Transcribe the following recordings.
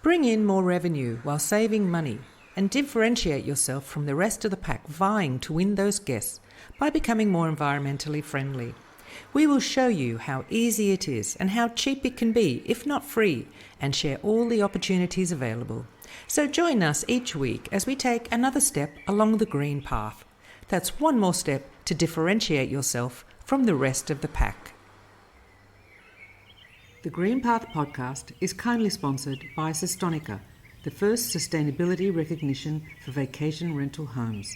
Bring in more revenue while saving money and differentiate yourself from the rest of the pack vying to win those guests by becoming more environmentally friendly. We will show you how easy it is and how cheap it can be, if not free, and share all the opportunities available. So join us each week as we take another step along the green path. That's one more step to differentiate yourself from the rest of the pack. The Green Path podcast is kindly sponsored by Sestonica, the first sustainability recognition for vacation rental homes.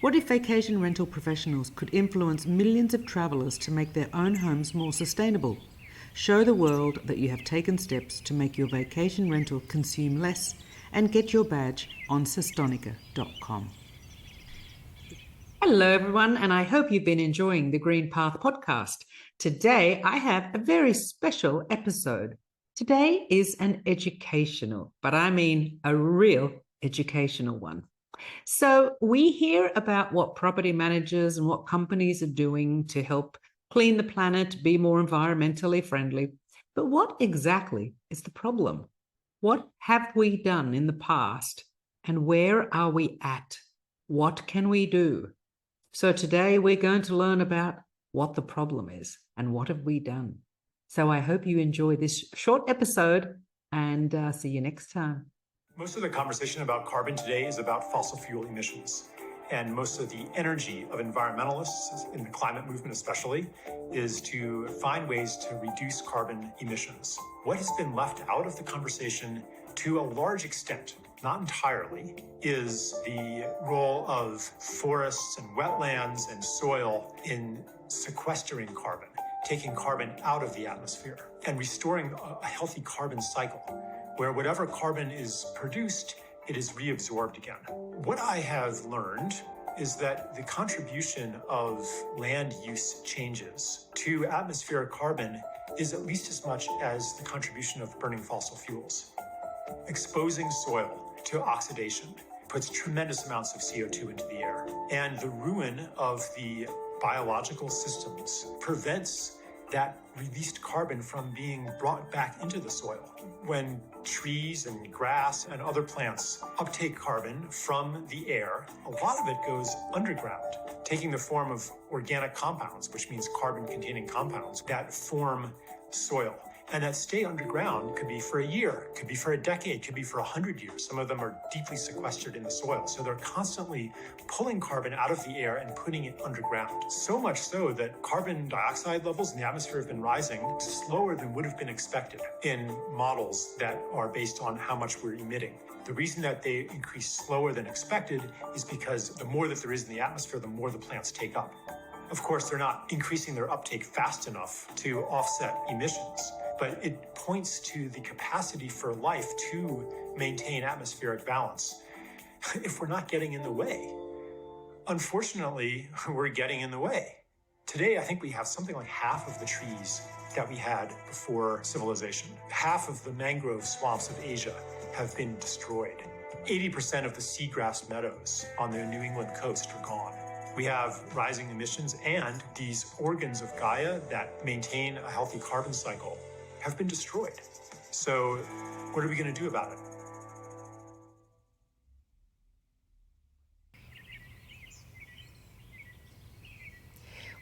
What if vacation rental professionals could influence millions of travellers to make their own homes more sustainable? Show the world that you have taken steps to make your vacation rental consume less and get your badge on sestonica.com. Hello everyone, and I hope you've been enjoying the Green Path podcast. Today I have a very special episode. Today is an educational, but I mean a real educational one. So we hear about what property managers and what companies are doing to help clean the planet, be more environmentally friendly. But what exactly is the problem? What have we done in the past and where are we at? What can we do? So today we're going to learn about what the problem is and what have we done. So I hope you enjoy this short episode and see you next time. Most of the conversation about carbon today is about fossil fuel emissions. And most of the energy of environmentalists, in the climate movement especially, is to find ways to reduce carbon emissions. What has been left out of the conversation to a large extent, not entirely, is the role of forests and wetlands and soil in sequestering carbon, taking carbon out of the atmosphere and restoring a healthy carbon cycle, where whatever carbon is produced, it is reabsorbed again. What I have learned is that the contribution of land use changes to atmospheric carbon is at least as much as the contribution of burning fossil fuels. Exposing soil to oxidation puts tremendous amounts of CO2 into the air, and the ruin of the biological systems prevents that released carbon from being brought back into the soil. When trees and grass and other plants uptake carbon from the air, a lot of it goes underground, taking the form of organic compounds, which means carbon-containing compounds that form soil. And that stay underground could be for a year, could be for a decade, could be for 100 years. Some of them are deeply sequestered in the soil. So they're constantly pulling carbon out of the air and putting it underground. So much so that carbon dioxide levels in the atmosphere have been rising slower than would have been expected in models that are based on how much we're emitting. The reason that they increase slower than expected is because the more that there is in the atmosphere, the more the plants take up. Of course, they're not increasing their uptake fast enough to offset emissions, but it points to the capacity for life to maintain atmospheric balance if we're not getting in the way. Unfortunately, we're getting in the way. Today, I think we have something like half of the trees that we had before civilization. Half of the mangrove swamps of Asia have been destroyed. 80% of the seagrass meadows on the New England coast are gone. We have rising emissions, and these organs of Gaia that maintain a healthy carbon cycle have been destroyed. So what are we going to do about it?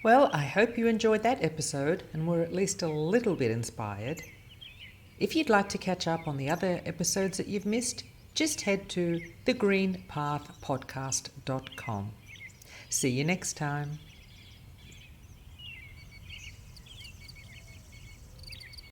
Well, I hope you enjoyed that episode and were at least a little bit inspired. If you'd like to catch up on the other episodes that you've missed, just head to thegreenpathpodcast.com. See you next time.